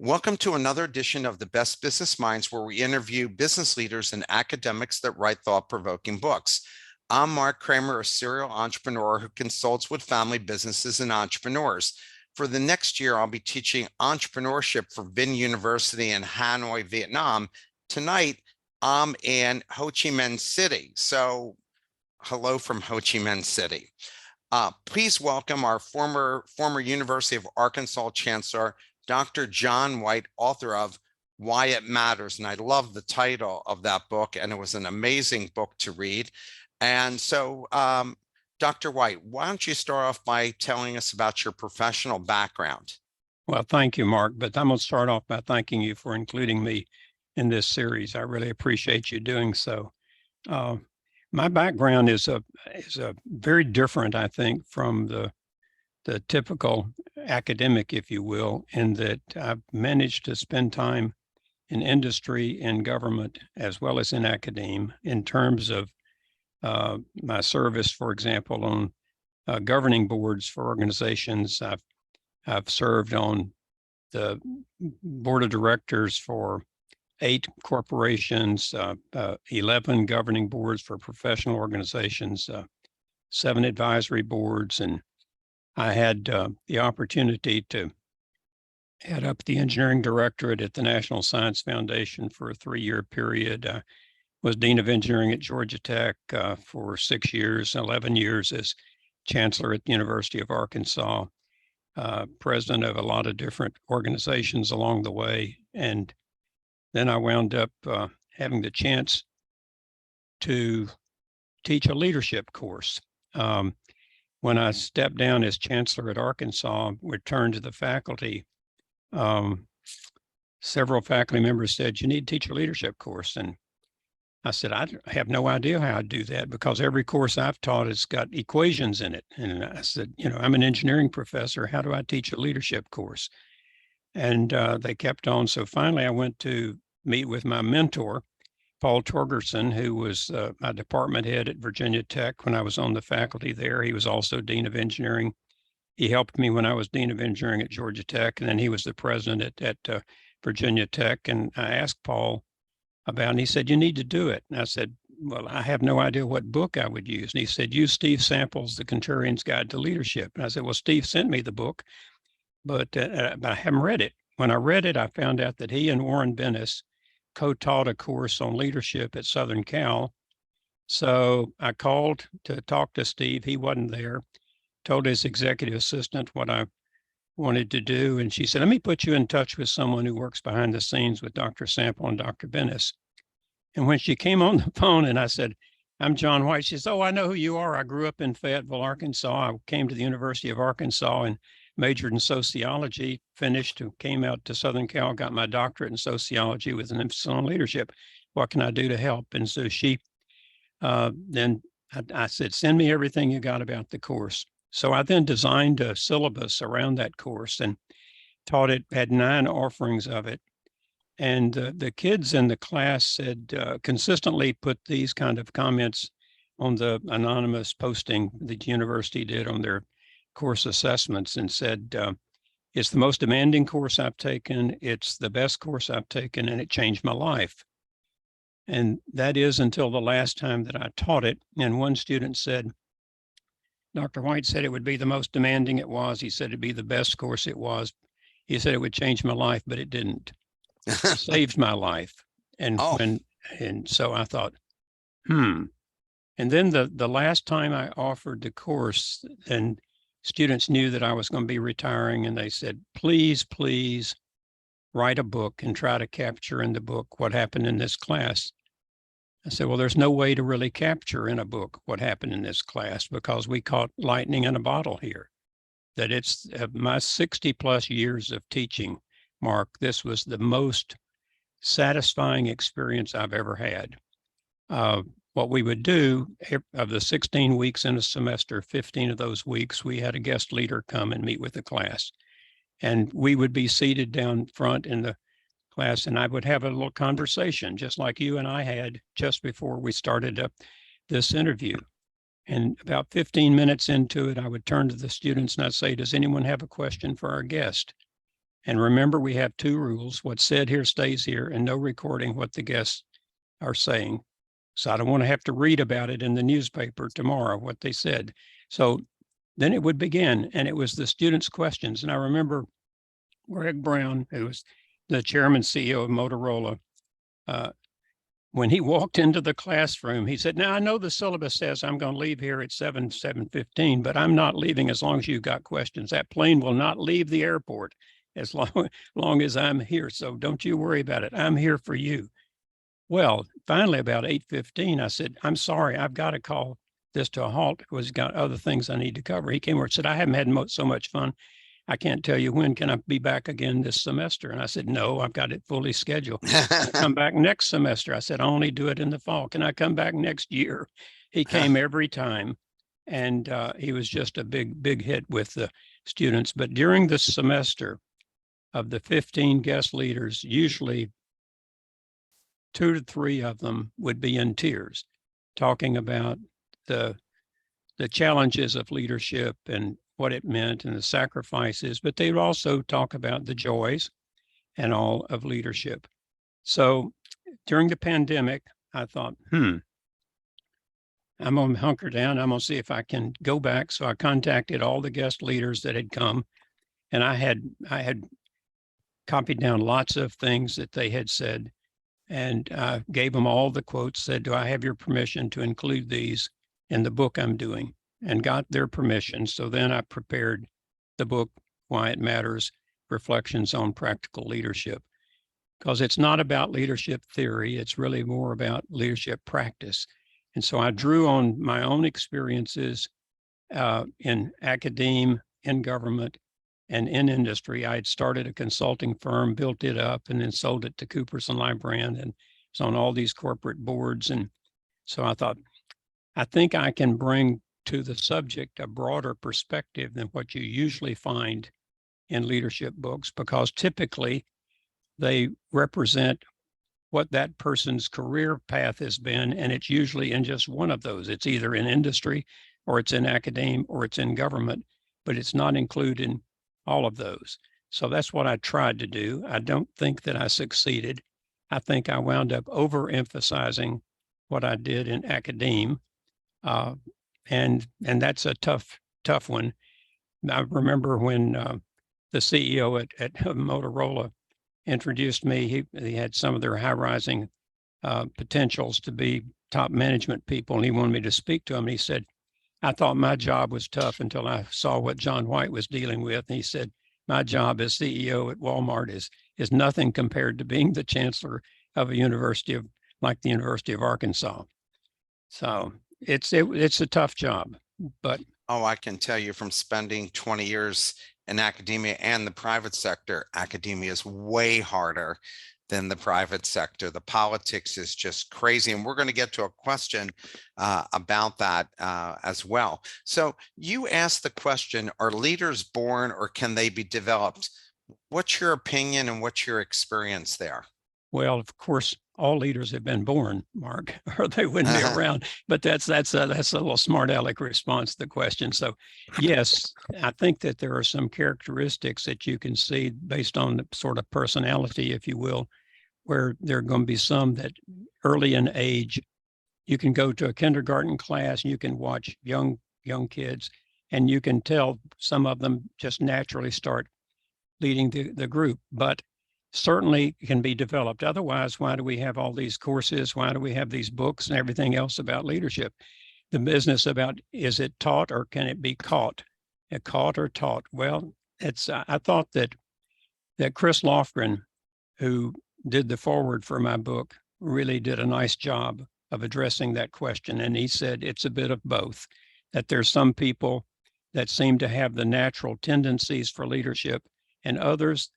Welcome to another edition of the Best Business Minds, where we interview business leaders and academics that write thought-provoking books. I'm Marc Kramer, a serial entrepreneur who consults with family businesses and entrepreneurs. For the next year, I'll be teaching entrepreneurship for Vinh University in Hanoi, Vietnam. Tonight, I'm in Ho Chi Minh City. So hello from Ho Chi Minh City. Please welcome our former University of Arkansas Chancellor, Dr. John White, author of Why It Matters. And I love the title of that book, and it was an amazing book to read. And so, Dr. White, why don't you start off by telling us about your professional background? Well, thank you, Mark, but I'm going to start off by thanking you for including me in this series. I really appreciate you doing so. My background is a very different, I think, from the typical academic, if you will, in that I've managed to spend time in industry and government as well as in academia in terms of my service, for example, on governing boards for organizations. I've served on the board of directors for 8 corporations, 11 governing boards for professional organizations, 7 advisory boards, and I had the opportunity to head up the engineering directorate at the National Science Foundation for a 3-year period. I was dean of engineering at Georgia Tech for 6 years, 11 years as chancellor at the University of Arkansas, president of a lot of different organizations along the way. And then I wound up having the chance to teach a leadership course. When I stepped down as chancellor at Arkansas, returned to the faculty, several faculty members said, "You need to teach a leadership course." And I said, "I have no idea how I do that, because every course I've taught has got equations in it." And I said, "I'm an engineering professor. How do I teach a leadership course?" And they kept on. So finally, I went to meet with my mentor, Paul Torgerson, who was my department head at Virginia Tech when I was on the faculty there. He was also dean of engineering. He helped me when I was dean of engineering at Georgia Tech, and then he was the president at Virginia Tech. And I asked Paul about it, and he said, "You need to do it." And I said, "Well, I have no idea what book I would use." And he said, "Use Steve Sample's The Contrarian's Guide to Leadership." And I said, "Well, Steve sent me the book, but I haven't read it." When I read it, I found out that he and Warren Bennis co-taught a course on leadership at Southern Cal. So I called to talk to Steve. He wasn't there. Told his executive assistant what I wanted to do. And she said, "Let me put you in touch with someone who works behind the scenes with Dr. Sample and Dr. Bennis." And when she came on the phone and I said, "I'm John White," she said, "Oh, I know who you are. I grew up in Fayetteville, Arkansas. I came to the University of Arkansas and majored in sociology, finished, came out to Southern Cal, got my doctorate in sociology with an emphasis on leadership. What can I do to help?" And so she, then I said, "Send me everything you got about the course." So I then designed a syllabus around that course and taught it, had 9 offerings of it. And the kids in the class said, consistently put these kind of comments on the anonymous posting that the university did on their course assessments, and said, "It's the most demanding course I've taken. It's the best course I've taken, and it changed my life." And that is until the last time that I taught it. And one student said, "Dr. White said it would be the most demanding it was. He said it'd be the best course it was. He said it would change my life, but it didn't. It saved my life." And so I thought, And then the last time I offered the course, and students knew that I was going to be retiring, and they said, please write a book and try to capture in the book what happened in this class." I said, "Well, there's no way to really capture in a book what happened in this class, because we caught lightning in a bottle here." That it's my 60 plus years of teaching, Mark, this was the most satisfying experience I've ever had. What we would do, of the 16 weeks in a semester, 15 of those weeks, we had a guest leader come and meet with the class. And we would be seated down front in the class, and I would have a little conversation, just like you and I had just before we started up this interview. And about 15 minutes into it, I would turn to the students and I'd say, "Does anyone have a question for our guest?" And remember, we have two rules. What's said here stays here, and no recording what the guests are saying. So I don't want to have to read about it in the newspaper tomorrow, what they said. So then it would begin, and it was the students' questions. And I remember Greg Brown, who was the chairman CEO of Motorola, when he walked into the classroom, he said, "Now I know the syllabus says I'm going to leave here at 7:15, but I'm not leaving as long as you've got questions. That plane will not leave the airport as long as I'm here. So don't you worry about it. I'm here for you." Well, finally, about 8:15, I said, "I'm sorry, I've got to call this to a halt because I've got other things I need to cover." He came over and said, "I haven't had so much fun. I can't tell you when. Can I be back again this semester?" And I said, "No, I've got it fully scheduled. Can I come back next semester?" I said, "I only do it in the fall. Can I come back next year?" He came every time, and he was just a big hit with the students. But during the semester, of the 15 guest leaders, usually 2 to 3 of them would be in tears, talking about the challenges of leadership and what it meant and the sacrifices, but they would also talk about the joys and all of leadership. So during the pandemic, I thought, I'm going to hunker down. I'm going to see if I can go back. So I contacted all the guest leaders that had come, and I had copied down lots of things that they had said, and gave them all the quotes, said, "Do I have your permission to include these in the book I'm doing?" And got their permission. So then I prepared the book, Why It Matters, Reflections on Practical Leadership, because it's not about leadership theory. It's really more about leadership practice. And so I drew on my own experiences in academia, in government, and in industry. I had started a consulting firm, built it up, and then sold it to Coopers and Lybrand, and was on all these corporate boards. And so I thought, I think I can bring to the subject a broader perspective than what you usually find in leadership books, because typically they represent what that person's career path has been, and it's usually in just one of those. It's either in industry, or it's in academia, or it's in government, but it's not included in all of those. So that's what I tried to do. I don't think that I succeeded. I think I wound up overemphasizing what I did in academia. And that's a tough one. I remember when the CEO at Motorola introduced me, he had some of their high rising potentials to be top management people, and he wanted me to speak to him. And he said, "I thought my job was tough until I saw what John White was dealing with." And he said, "My job as CEO at Walmart is nothing compared to being the chancellor of a university like the University of Arkansas." So it's a tough job, but Oh, I can tell you from spending 20 years in academia and the private sector, academia is way harder than the private sector. The politics is just crazy. And we're going to get to a question about that as well. So you asked the question, are leaders born or can they be developed? What's your opinion and what's your experience there? well, of course, all leaders have been born, Mark, or they wouldn't be around. But that's a little smart aleck response to the question. So, yes, I think that there are some characteristics that you can see based on the sort of personality, if you will, where there are going to be some that early in age, you can go to a kindergarten class, you can watch young kids, and you can tell some of them just naturally start leading the group, but certainly can be developed. Otherwise, why do we have all these courses? Why do we have these books and everything else about leadership? The business about, is it taught or can it be caught? Caught or taught? Well, I thought that Chris Lofgren, who did the foreword for my book, really did a nice job of addressing that question. And he said it's a bit of both, that there's some people that seem to have the natural tendencies for leadership and others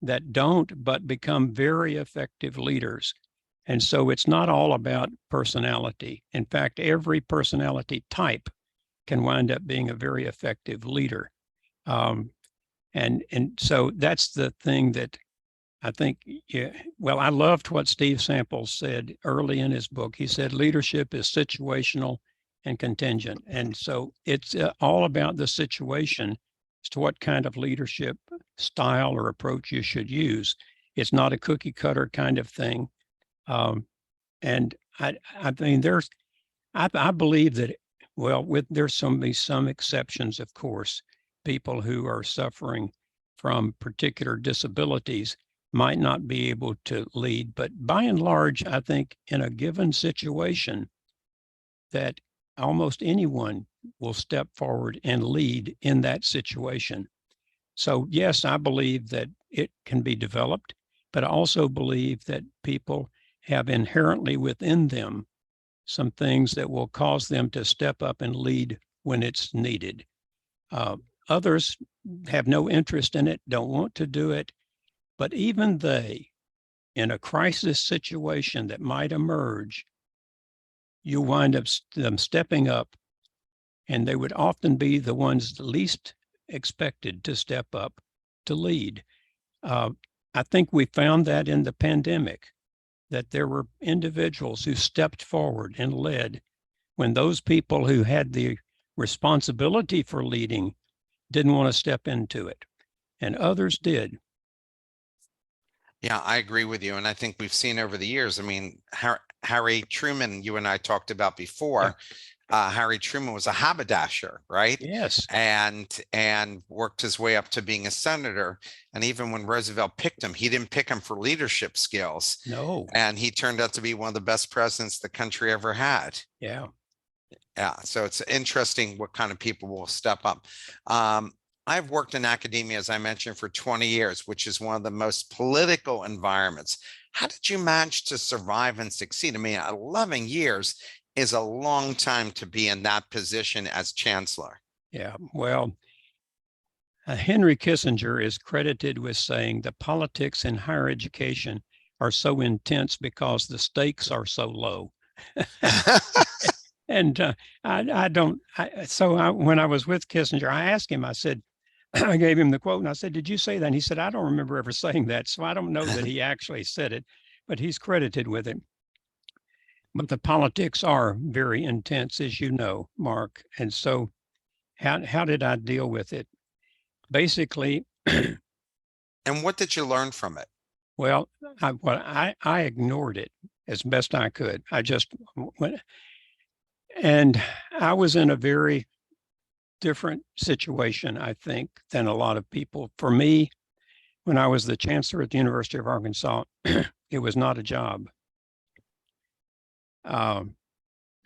that don't, but become very effective leaders. And so it's not all about personality. In fact, every personality type can wind up being a very effective leader. And so that's the thing that I think, well, I loved what Steve Samples said early in his book. He said, leadership is situational and contingent. And so it's all about the situation as to what kind of leadership style or approach you should use. It's not a cookie cutter kind of thing. And I mean, I believe that, well, there's some exceptions, of course. People who are suffering from particular disabilities might not be able to lead, but by and large, I think in a given situation that almost anyone will step forward and lead in that situation. So yes, I believe that it can be developed, but I also believe that people have inherently within them some things that will cause them to step up and lead when it's needed. Others have no interest in it, don't want to do it, but even they, in a crisis situation that might emerge, you wind up them stepping up, and they would often be the ones least expected to step up to lead. I think we found that in the pandemic, that there were individuals who stepped forward and led when those people who had the responsibility for leading didn't want to step into it, and others did. Yeah, I agree with you. And I think we've seen over the years, I mean, Harry Truman, you and I talked about Yeah. before. Harry Truman was a haberdasher, right? Yes. And worked his way up to being a senator. And even when Roosevelt picked him, he didn't pick him for leadership skills. No. And he turned out to be one of the best presidents the country ever had. Yeah. Yeah, so it's interesting what kind of people will step up. I've worked in academia, as I mentioned, for 20 years, which is one of the most political environments. How did you manage to survive and succeed? I mean, 11 years is a long time to be in that position as chancellor. Yeah. Well, Henry Kissinger is credited with saying the politics in higher education are so intense because the stakes are so low. And when I was with Kissinger, I asked him, I said, I gave him the quote and I said, did you say that? And he said, I don't remember ever saying that. So I don't know that he actually said it, but he's credited with it. But the politics are very intense, as you know, Mark. And so how did I deal with it? Basically, And what did you learn from it? well, I ignored it as best I could. I just went, and I was in a very different situation, I think, than a lot of people. For me, when I was the chancellor at the University of Arkansas, it was not a job.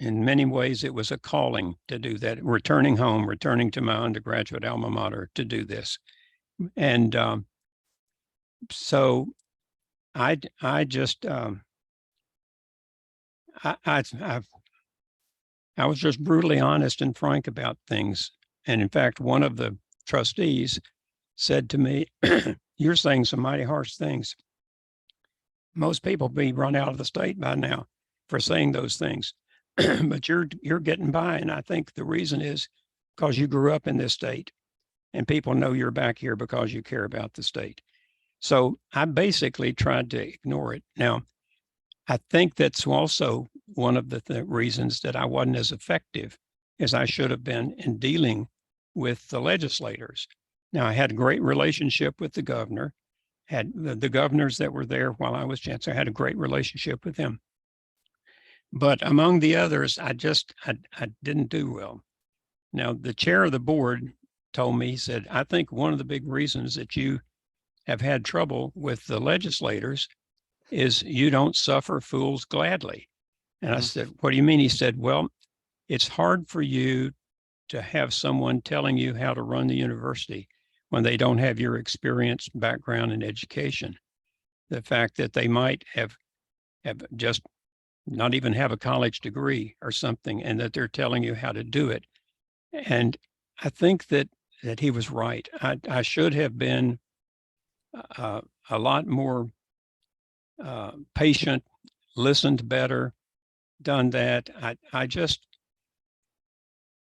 In many ways, it was a calling to do that, returning home, returning to my undergraduate alma mater to do this. And so I just, I was just brutally honest and frank about things. And in fact, one of the trustees said to me, you're saying some mighty harsh things. Most people be run out of the state by now for saying those things, but you're getting by. And I think the reason is because you grew up in this state and people know you're back here because you care about the state. So I basically tried to ignore it. Now, I think that's also one of the reasons that I wasn't as effective as I should have been in dealing with the legislators. Now, I had a great relationship with the governor, had the governors that were there while I was chancellor, I had a great relationship with them. But among the others, I didn't do well. Now, the chair of the board told me, he said, I think one of the big reasons that you have had trouble with the legislators is you don't suffer fools gladly. And I said, what do you mean? He said, well, it's hard for you to have someone telling you how to run the university when they don't have your experience, background, and education. The fact that they might have just not even have a college degree or something, and that they're telling you how to do it. And I think that he was right. I should have been a lot more patient, listened better, done that. I just,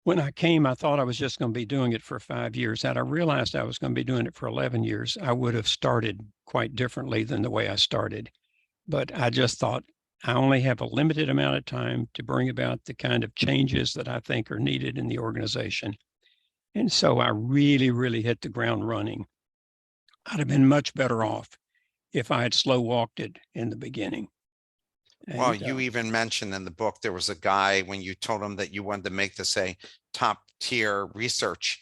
when I came, I thought I was just going to be doing it for 5 years. Had I realized I was going to be doing it for 11 years, I would have started quite differently than the way I started. But I just thought I only have a limited amount of time to bring about the kind of changes that I think are needed in the organization. And so I really, really hit the ground running. I'd have been much better off if I had slow walked it in the beginning. Well, And you even mentioned in the book, there was a guy when you told him that you wanted to make this a top tier research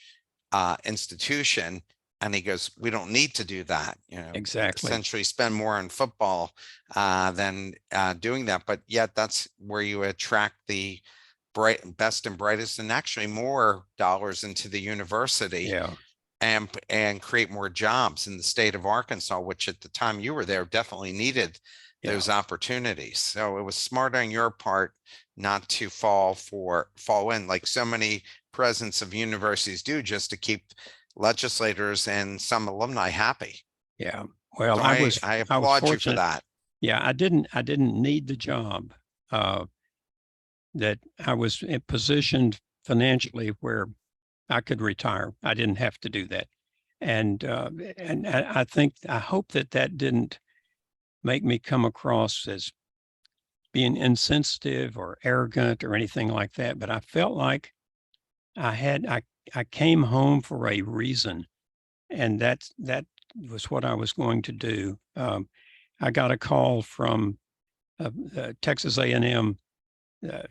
institution. And he goes, we don't need to do that, exactly. essentially spend more on football than doing that. But yet that's where you attract the best and brightest and actually more dollars into the university Yeah. and create more jobs in the state of Arkansas, which at the time you were there definitely needed Yeah. those opportunities. So it was smart on your part not to fall in like so many presidents of universities do, just to keep legislators and some alumni happy. Yeah. Well, So I I was applaud you for fortunate. that. Yeah. I didn't need the job. That I was positioned financially where I could retire. I didn't have to do that. And I think, I hope that that didn't make me come across as being insensitive or arrogant or anything like that. But I felt like I came home for a reason, and that was what I was going to do. I got a call from Texas A&M,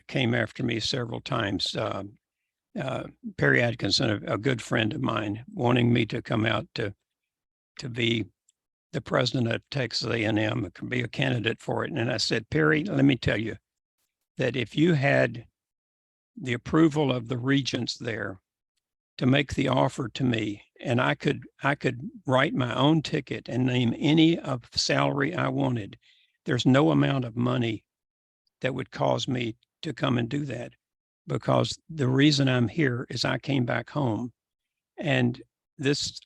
came after me several times. Perry Atkinson, a good friend of mine, wanting me to come out to be the president of Texas A&M, can be a candidate for it. And I said, Perry, let me tell you that if you had the approval of the regents there to make the offer to me, and I could write my own ticket and name any of salary I wanted, there's no amount of money that would cause me to come and do that, because the reason I'm here is I came back home, and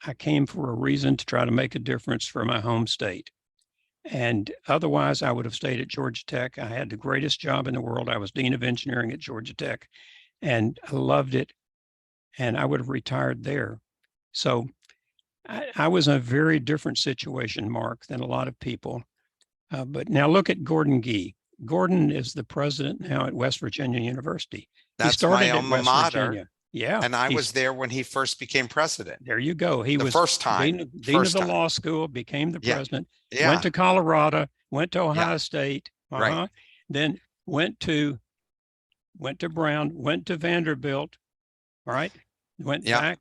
I came for a reason to try to make a difference for my home state. And otherwise, I would have stayed at Georgia Tech. I had the greatest job in the world. I was Dean of Engineering at Georgia Tech, and I loved it. And I would have retired there. So I was in a very different situation, Mark, than a lot of people. But now look at Gordon Gee. Gordon is the president now at West Virginia University. He That's my started at alma West mater. Virginia. Yeah, And I was there when he first became president. there you go. He The was first time. dean of First the time. law school, became the Yeah. president, went Yeah. to Colorado, went to Yeah. Ohio State, Right. then went to Brown, went to Vanderbilt, all right, went Yeah. back,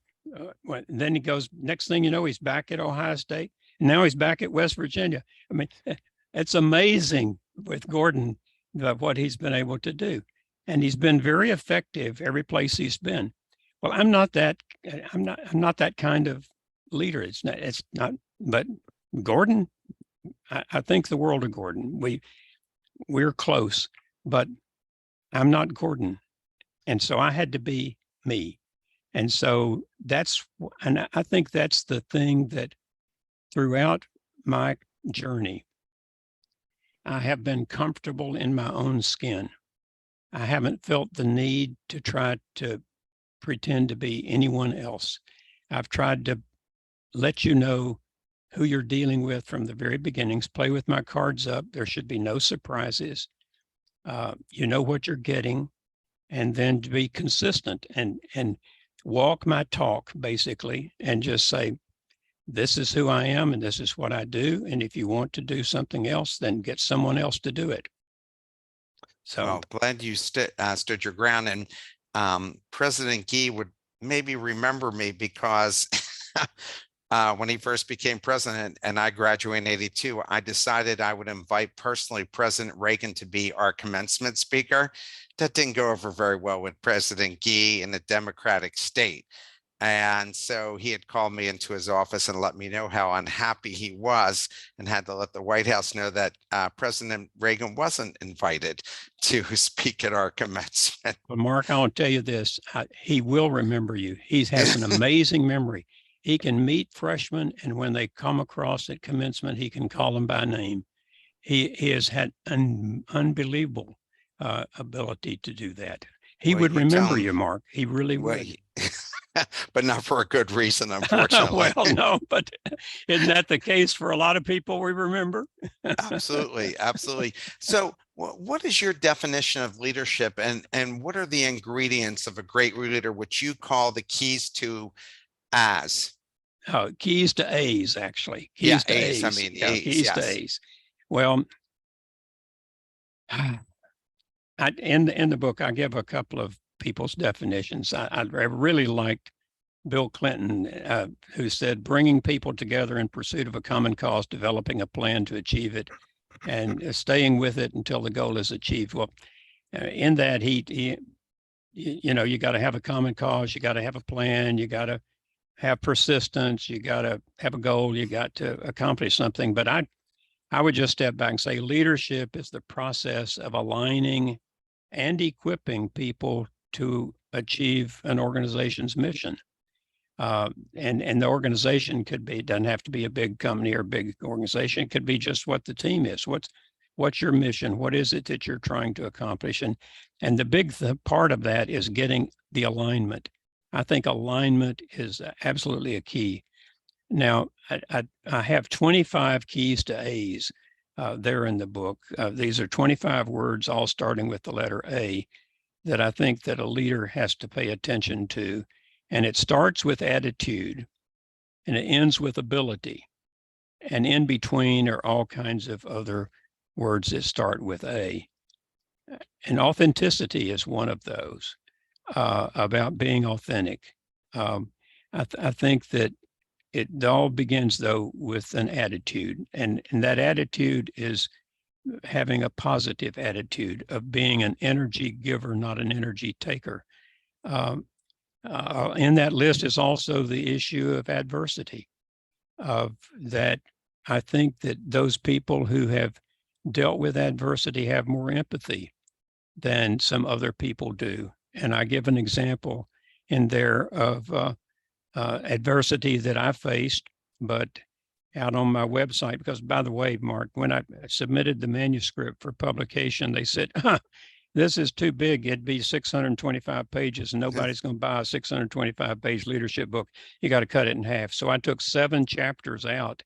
then he goes, next thing you know, he's back at Ohio State. And now he's back at West Virginia. I mean, it's amazing with Gordon what he's been able to do. And he's been very effective every place he's been. Well, I'm not that kind of leader. It's not, but Gordon, I think the world of Gordon. We're close, but I'm not Gordon. And so I had to be me. And so and I think that's the thing that throughout my journey, I have been comfortable in my own skin. I haven't felt the need to try to pretend to be anyone else. I've tried to let you know who you're dealing with from the very beginnings, play with my cards up. There should be no surprises. You know what you're getting, and then to be consistent and walk my talk, basically, and just say, this is who I am and this is what I do. And if you want to do something else, then get someone else to do it. So, Well, glad you stood your ground. And President Gee would maybe remember me because when he first became president and I graduated in 82, I decided I would invite personally President Reagan to be our commencement speaker. That didn't go over very well with President Gee in a Democratic state. And so he had called me into his office and let me know how unhappy he was, and had to let the White House know that President Reagan wasn't invited to speak at our commencement. but Mark, I'll tell you this, he will remember you. He has an amazing memory. He can meet freshmen, and when they come across at commencement, he can call them by name. He has had an unbelievable ability to do that. He Well, would you tell remember him you, Mark. He really what would. but not for a good reason, unfortunately. Well, no, but isn't that the case for a lot of people we remember? Absolutely, absolutely. So, what is your definition of leadership, and what are the ingredients of a great leader, which you call the keys to as? Keys to A's, actually. Yeah, Keys to A's. I A's. mean, Yeah, A's. keys to Yes. A's. Well, in the book, I give a couple of people's definitions. I really liked Bill Clinton, who said, bringing people together in pursuit of a common cause, developing a plan to achieve it, and staying with it until the goal is achieved. Well, in that, you got to have a common cause, you got to have a plan, you got to have persistence, you got to have a goal, you got to accomplish something. But I would just step back and say leadership is the process of aligning and equipping people to achieve an organization's mission. And the organization doesn't have to be a big company or a big organization. It could be just what the team is. What's your mission? What is it that you're trying to accomplish? And the big part of that is getting the alignment. I think alignment is absolutely a key. Now, I have 25 keys to A's there in the book. These are 25 words, all starting with the letter A, that I think that a leader has to pay attention to. And it starts with attitude and it ends with ability. And in between are all kinds of other words that start with A. And authenticity is one of those, about being authentic. I think that it all begins, though, with an attitude. And that attitude is having a positive attitude of being an energy giver, not an energy taker. In that list is also the issue of adversity, of that I think that those people who have dealt with adversity have more empathy than some other people do. And I give an example in there of adversity that I faced, but out on my website, because by the way, Mark, when I submitted the manuscript for publication, they said, this is too big. It'd be 625 pages and nobody's going to buy a 625 page leadership book. You got to cut it in half. So I took 7 chapters out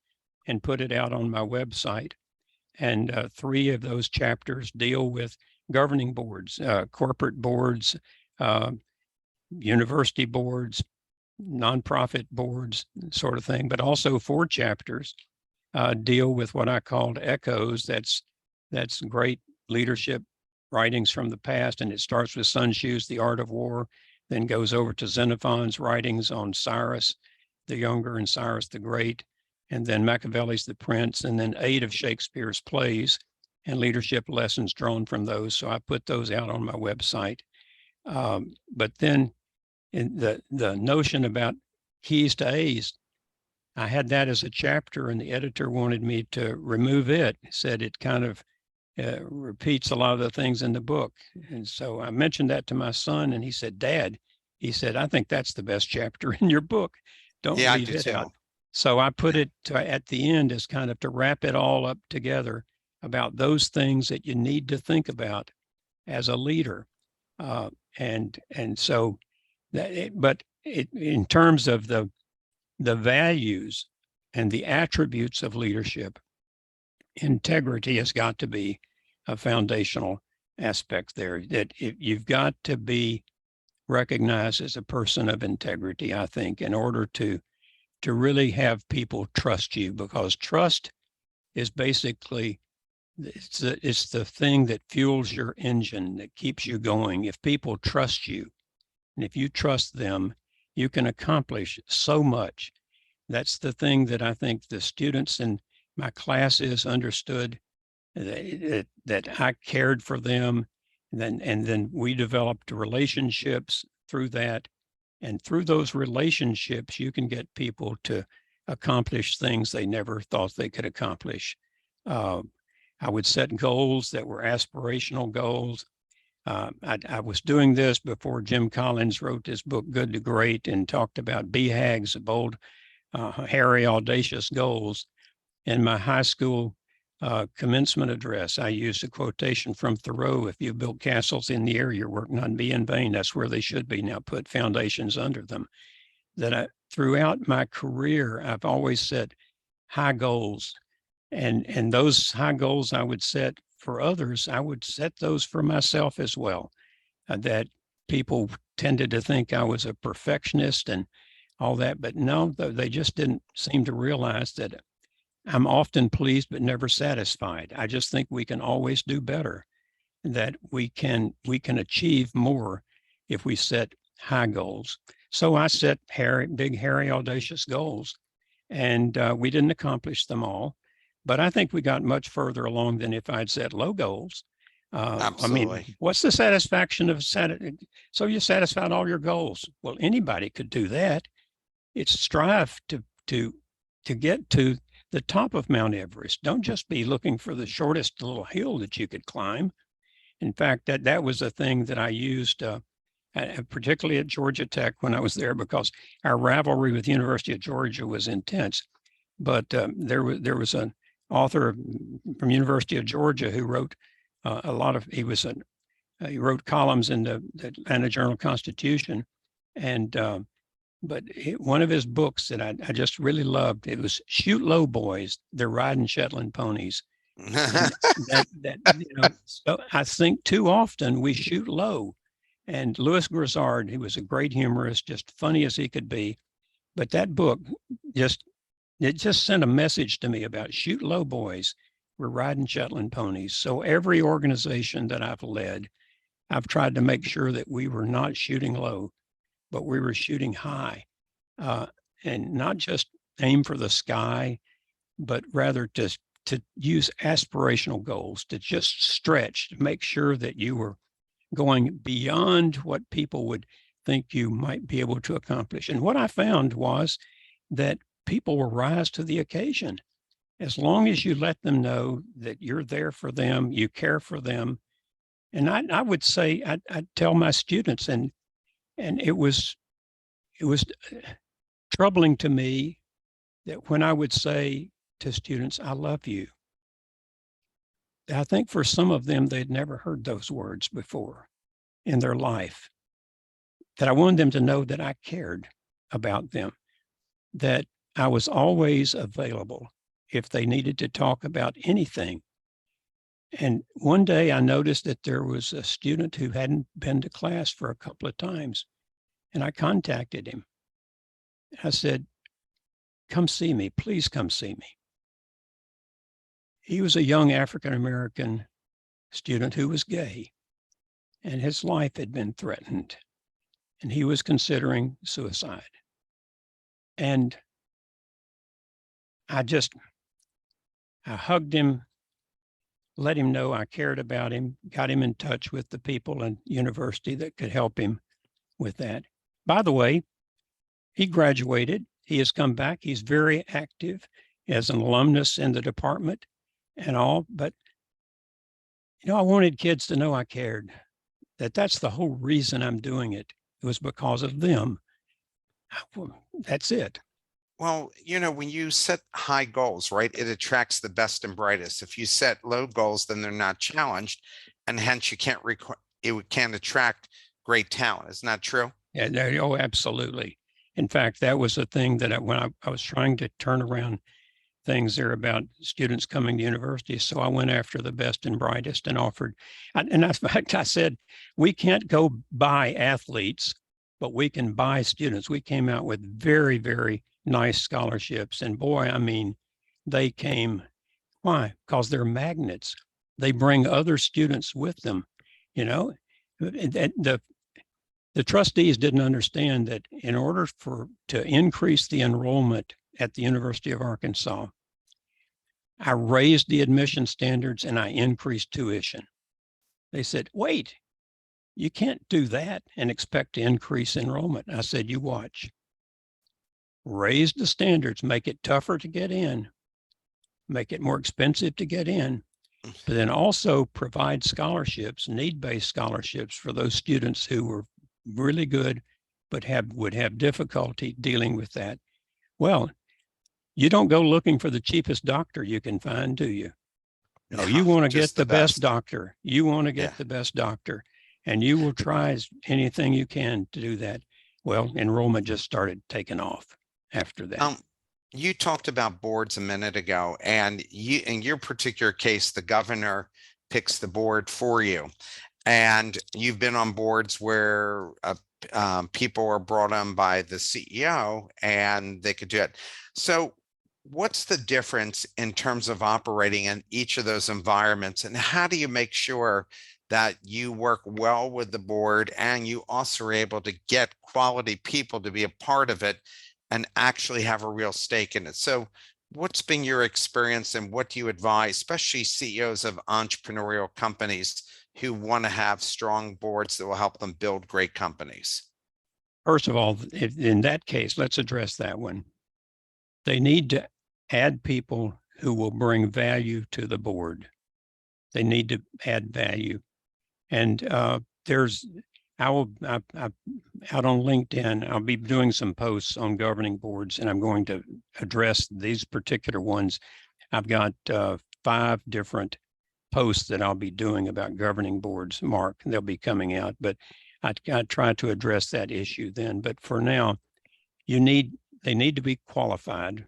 and put it out on my website. And 3 of those chapters deal with governing boards, corporate boards, university boards, nonprofit boards, sort of thing. But also 4 chapters deal with what I called echoes. That's great leadership writings from the past, and it starts with Sun Tzu's The Art of War, then goes over to Xenophon's writings on Cyrus the Younger and Cyrus the Great, and then Machiavelli's The Prince, and then 8 of Shakespeare's plays and leadership lessons drawn from those. So I put those out on my website. But then in the notion about keys to A's, I had that as a chapter, and the editor wanted me to remove it. Said it kind of repeats a lot of the things in the book. And so I mentioned that to my son, and he said, Dad, he said, I think that's the best chapter in your book. Don't Yeah, I leave do it too. out. So I put it at the end as kind of to wrap it all up together about those things that you need to think about as a leader. And so that, in terms of the values and the attributes of leadership, integrity has got to be a foundational aspect there, that you've got to be recognized as a person of integrity, I think, in order to really have people trust you, because trust is basically, it's the thing that fuels your engine, that keeps you going. If people trust you, and if you trust them, you can accomplish so much. That's the thing that I think the students in my classes understood, that I cared for them. And then we developed relationships through that. And through those relationships, you can get people to accomplish things they never thought they could accomplish. I would set goals that were aspirational goals. I was doing this before Jim Collins wrote this book, Good to Great, and talked about BHAGs, bold, hairy, audacious goals. In my high school commencement address, I used a quotation from Thoreau: if you build castles in the air, your work not be in vain. That's where they should be. Now put foundations under them. that throughout my career, I've always set high goals. And those high goals I would set for others, I would set those for myself as well. That people tended to think I was a perfectionist and all that, but no, they just didn't seem to realize that I'm often pleased but never satisfied. I just think we can always do better, that we can achieve more if we set high goals. So I set big, hairy, audacious goals, and we didn't accomplish them all. But I think we got much further along than if I'd set low goals. I mean, Absolutely. what's the satisfaction of so you satisfied all your goals? Well, anybody could do that. It's strive to get to the top of Mount Everest. Don't just be looking for the shortest little hill that you could climb. In fact, that was a thing that I used, particularly at Georgia Tech when I was there, because our rivalry with the University of Georgia was intense. But there was an author from University of Georgia who wrote a lot of. He wrote columns in the Atlanta Journal-Constitution, and but one of his books that I just really loved, it was "Shoot Low, Boys. They're Riding Shetland Ponies." And so I think too often we shoot low. And Louis Grizzard, he was a great humorist, just funny as he could be. But that book just sent a message to me about shoot low, boys. We're riding Shetland ponies. So every organization that I've led, I've tried to make sure that we were not shooting low, but we were shooting high, and not just aim for the sky, but rather to use aspirational goals, to just stretch, to make sure that you were going beyond what people would think you might be able to accomplish. And what I found was that people will rise to the occasion as long as you let them know that you're there for them, you care for them. And I would say, I'd tell my students, and it was troubling to me that when I would say to students, I love you, I think for some of them, they'd never heard those words before in their life, that I wanted them to know that I cared about them, that I was always available if they needed to talk about anything. And one day I noticed that there was a student who hadn't been to class for a couple of times, and I contacted him. I said, come see me, please come see me. He was a young African-American student who was gay, and his life had been threatened, and he was considering suicide. And I hugged him, let him know I cared about him, got him in touch with the people in university that could help him with that. By the way, he graduated. He has come back. He's very active as an alumnus in the department and all. But, I wanted kids to know I cared, that's the whole reason I'm doing it. It was because of them. That's it. Well, when you set high goals, right, it attracts the best and brightest. If you set low goals, then they're not challenged, and hence you can't attract great talent. Isn't that true? Yeah, oh, absolutely. In fact, that was a thing that when I was trying to turn around things there about students coming to university. So I went after the best and brightest and offered, and in fact, I said, we can't go buy athletes, but we can buy students. We came out with very, very nice scholarships. And boy, I mean, they came. Why? Because they're magnets. They bring other students with them. The trustees didn't understand that in order to increase the enrollment at the University of Arkansas, I raised the admission standards and I increased tuition. They said, wait, you can't do that and expect to increase enrollment. I said, you watch. Raise the standards, make it tougher to get in, make it more expensive to get in, but then also provide scholarships, need-based scholarships for those students who were really good, but would have difficulty dealing with that. Well, you don't go looking for the cheapest doctor you can find, do you? No, you want to get the best doctor. You want to get the best doctor, and you will try anything you can to do that. Well, enrollment just started taking off after that. You talked about boards a minute ago, and in your particular case, the governor picks the board for you. And you've been on boards where people are brought on by the CEO and they could do it. So what's the difference in terms of operating in each of those environments? And how do you make sure that you work well with the board and you also are able to get quality people to be a part of it and actually have a real stake in it? So what's been your experience and what do you advise, especially CEOs of entrepreneurial companies who want to have strong boards that will help them build great companies? First of all, in that case, let's address that one. They need to add people who will bring value to the board. They need to add value. And there's, out on LinkedIn, I'll be doing some posts on governing boards, and I'm going to address these particular ones. I've got 5 different posts that I'll be doing about governing boards, Mark. They'll be coming out, but I try to address that issue then. But for now, they need to be qualified.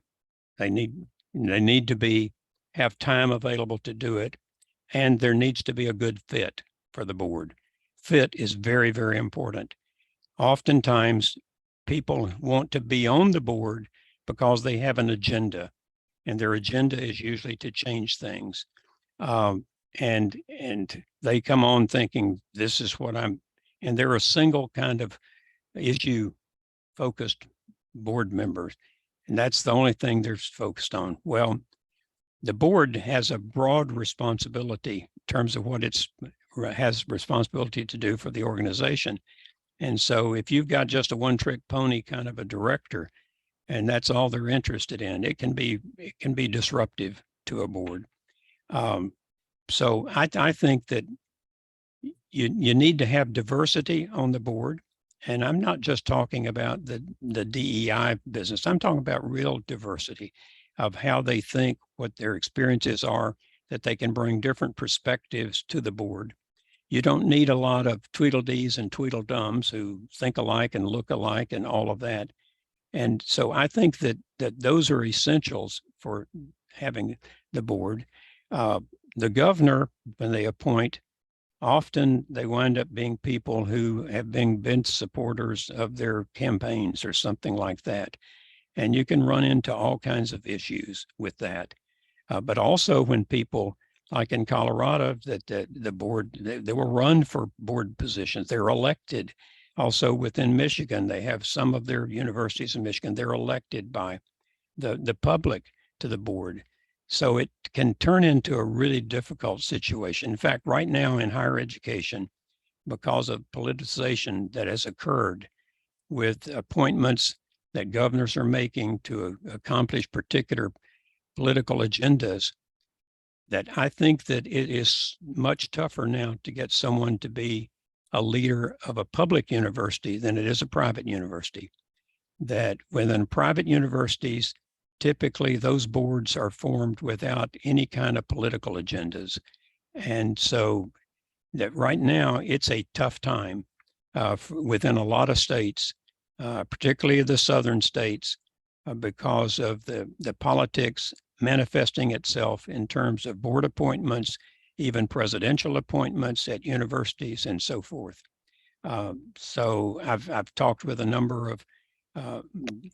They need to have time available to do it, and there needs to be a good fit for the board. Fit is very, very important. Oftentimes, people want to be on the board because they have an agenda, and their agenda is usually to change things. And they come on thinking this is what and they're a single kind of issue focused board members, and that's the only thing they're focused on. Well, the board has a broad responsibility in terms of what has responsibility to do for the organization. And so if you've got just a one-trick pony kind of a director, and that's all they're interested in, it can be disruptive to a board. So I think that you need to have diversity on the board. And I'm not just talking about the DEI business. I'm talking about real diversity of how they think, what their experiences are, that they can bring different perspectives to the board. You don't need a lot of Tweedledees and Tweedledums who think alike and look alike and all of that. And so I think that those are essentials for having the board. The governor, when they appoint, often they wind up being people who have been supporters of their campaigns or something like that. And you can run into all kinds of issues with that. But also when people, like in Colorado, that the board, they will run for board positions. They're elected. Also within Michigan, they have some of their universities in Michigan, they're elected by the public to the board. So it can turn into a really difficult situation. In fact, right now in higher education, because of politicization that has occurred with appointments that governors are making to accomplish particular political agendas, that I think that it is much tougher now to get someone to be a leader of a public university than it is a private university. That within private universities, typically those boards are formed without any kind of political agendas. And so that right now it's a tough time within a lot of states, particularly the southern states, because of the politics manifesting itself in terms of board appointments, even presidential appointments at universities and so forth. So I've talked with a number of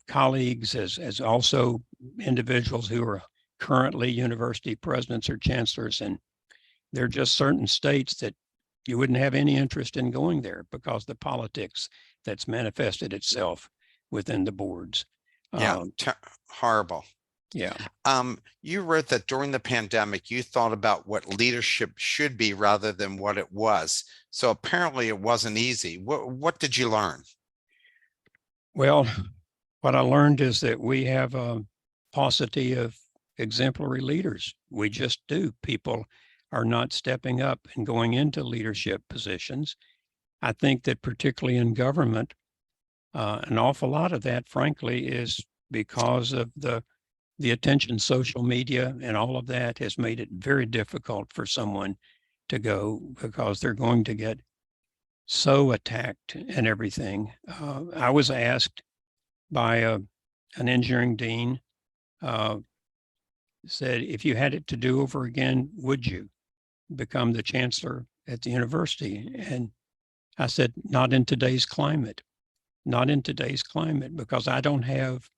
colleagues as also individuals who are currently university presidents or chancellors, and there are just certain states that you wouldn't have any interest in going there because the politics that's manifested itself within the boards. Yeah, horrible. Yeah. You wrote that during the pandemic, you thought about what leadership should be rather than what it was. So apparently it wasn't easy. What did you learn? Well, what I learned is that we have a paucity of exemplary leaders. We just do. People are not stepping up and going into leadership positions. I think that particularly in government, an awful lot of that, frankly, is because of the attention social media and all of that has made it very difficult for someone to go because they're going to get so attacked and everything. I was asked by an engineering dean, said, if you had it to do over again, would you become the chancellor at the university? And I said, not in today's climate, not in today's climate, because I don't have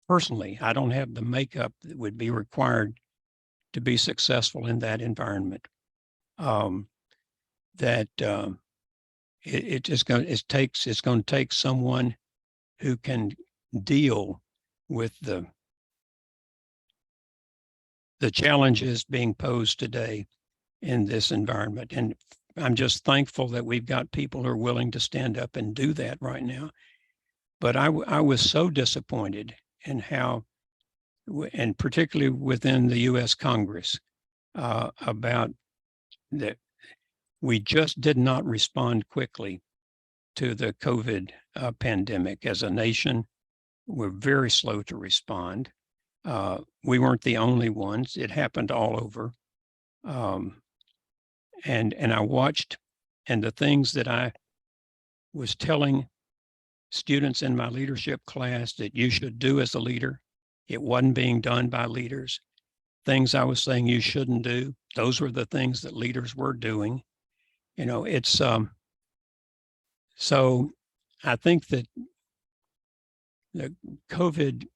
the makeup that would be required to be successful in that environment. It's going to take someone who can deal with the challenges being posed today in this environment. And I'm just thankful that we've got people who are willing to stand up and do that right now. But I was so disappointed in how, and particularly within the U.S. Congress, about that we just did not respond quickly to the COVID pandemic. As a nation, we're very slow to respond. We weren't the only ones. It happened all over. And I watched, and the things that I was telling students in my leadership class that you should do as a leader, it wasn't being done by leaders. Things I was saying you shouldn't do, those were the things that leaders were doing. You know, it's so I think that the COVID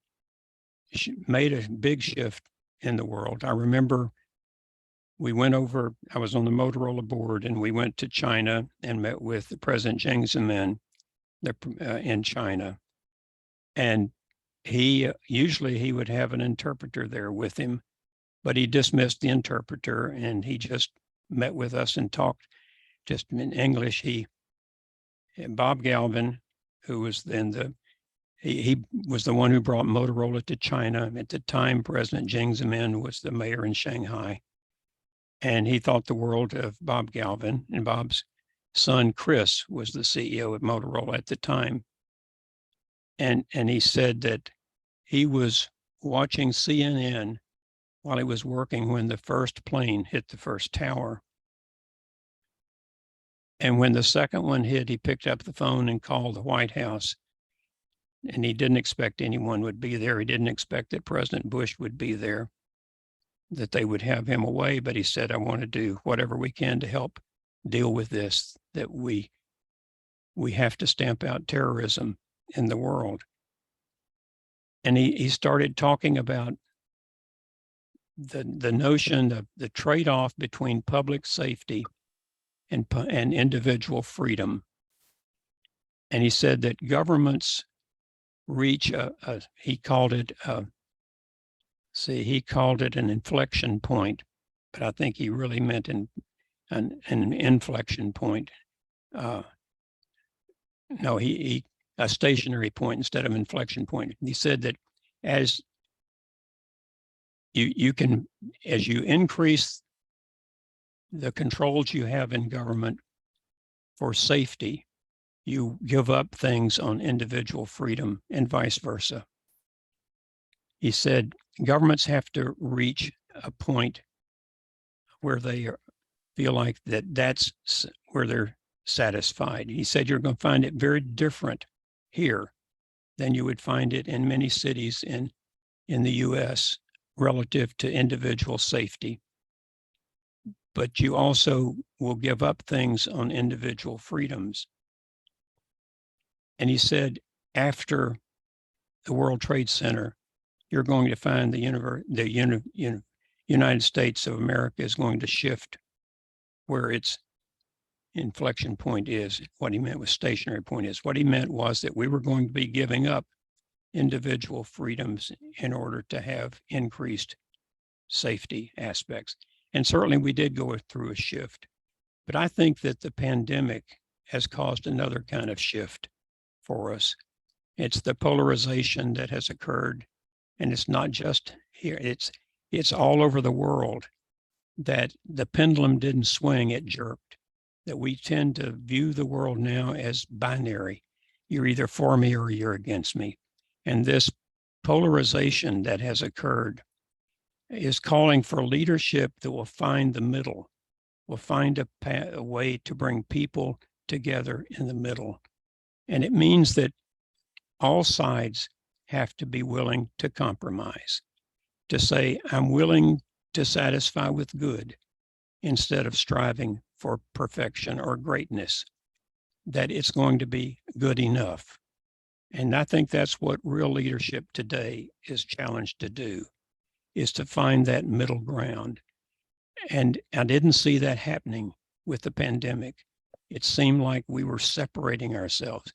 made a big shift in the world. I remember I was on the Motorola board, and we went to China and met with the President Jiang Zemin in China. And usually he would have an interpreter there with him, but he dismissed the interpreter and he just met with us and talked just in English. Bob Galvin, who was then he was the one who brought Motorola to China. At the time, President Jiang Zemin was the mayor in Shanghai. And he thought the world of Bob Galvin, and Bob's son, Chris, was the CEO of Motorola at the time. And he said that he was watching CNN while he was working when the first plane hit the first tower. And when the second one hit, he picked up the phone and called the White House. And he didn't expect anyone would be there. He didn't expect that President Bush would be there, that they would have him away. But he said, I want to do whatever we can to help deal with this, that we have to stamp out terrorism in the world. And he started talking about the notion of the trade-off between public safety and individual freedom. And he said that governments reach he called it an inflection point, but I think he really meant an inflection point. A stationary point instead of inflection point. And he said that as you increase the controls you have in government for safety, you give up things on individual freedom and vice versa. He said governments have to reach a point where they feel like that's where they're satisfied. He said you're going to find it very different here than you would find it in many cities in the U.S. relative to individual safety. But you also will give up things on individual freedoms. And he said, after the World Trade Center, you're going to find the United States of America is going to shift where its inflection point is. What he meant with stationary point is, what he meant was that we were going to be giving up individual freedoms in order to have increased safety aspects. And certainly we did go through a shift. But I think that the pandemic has caused another kind of shift for us. It's the polarization that has occurred, and it's not just here, it's all over the world, that the pendulum didn't swing, it jerked, that we tend to view the world now as binary. You're either for me or you're against me. And this polarization that has occurred is calling for leadership that will find the middle, will find a way to bring people together in the middle. And it means that all sides have to be willing to compromise, to say, I'm willing to satisfy with good instead of striving for perfection or greatness, that it's going to be good enough. And I think that's what real leadership today is challenged to do, is to find that middle ground. And I didn't see that happening with the pandemic. It seemed like we were separating ourselves.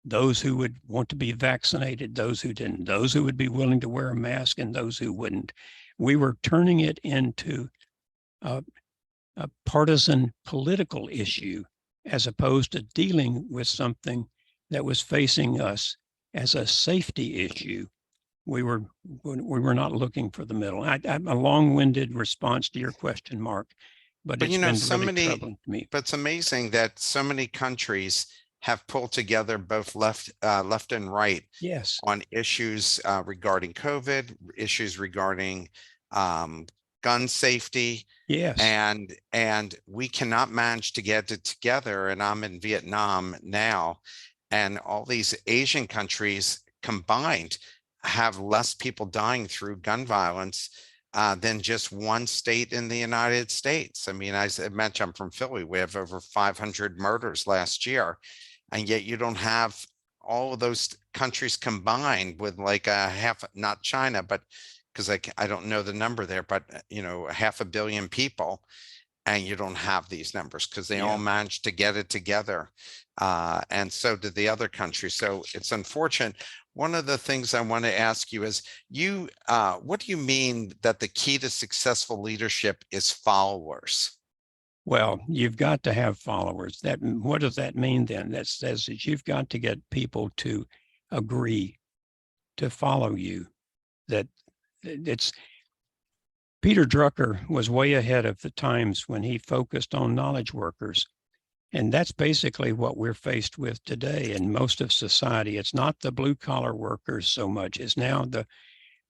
Those who would want to be vaccinated, those who didn't, those who would be willing to wear a mask, and those who wouldn't. We were turning it into a partisan political issue as opposed to dealing with something that was facing us as a safety issue. We were not looking for the middle. I'm a long-winded response to your question, Mark, but it's been really troubling to me. But it's amazing that so many countries have pulled together both left and right Yes. on issues regarding COVID, issues regarding gun safety. Yes. And we cannot manage to get it together. And I'm in Vietnam now, and all these Asian countries combined have less people dying through gun violence than just one state in the United States. I mean, as I mentioned, I'm from Philly. We have over 500 murders last year, and yet you don't have all of those countries combined with like a half, not China, but because I don't know the number there, but you know, 500 million people, and you don't have these numbers because they all managed to get it together. And so did the other countries. So it's unfortunate. One of the things I want to ask you is, what do you mean that the key to successful leadership is followers? Well, you've got to have followers. What does that mean then? That says that you've got to get people to agree to follow you. That it's Peter Drucker was way ahead of the times when he focused on knowledge workers. And that's basically what we're faced with today in most of society. It's not the blue collar workers so much. It's now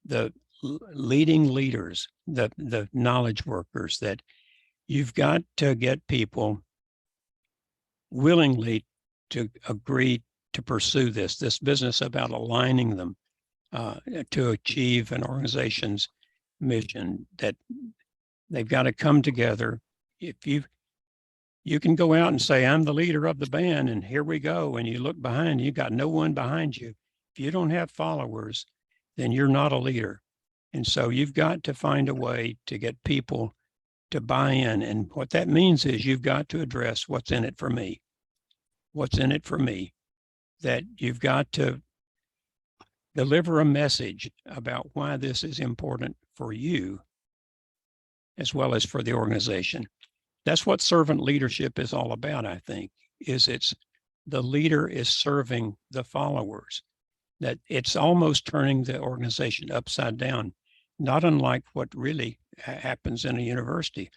the leading leaders, the knowledge workers, that you've got to get people willingly to agree to pursue this business about aligning them to achieve an organization's mission, that they've got to come together. If you can go out and say, I'm the leader of the band and here we go, and you look behind, you got no one behind you. If you don't have followers, then you're not a leader. And so you've got to find a way to get people to buy in. And what that means is you've got to address what's in it for me. What's in it for me? That you've got to deliver a message about why this is important for you, as well as for the organization. That's what servant leadership is all about, I think, is it's the leader is serving the followers, that it's almost turning the organization upside down, not unlike what really happens in a university,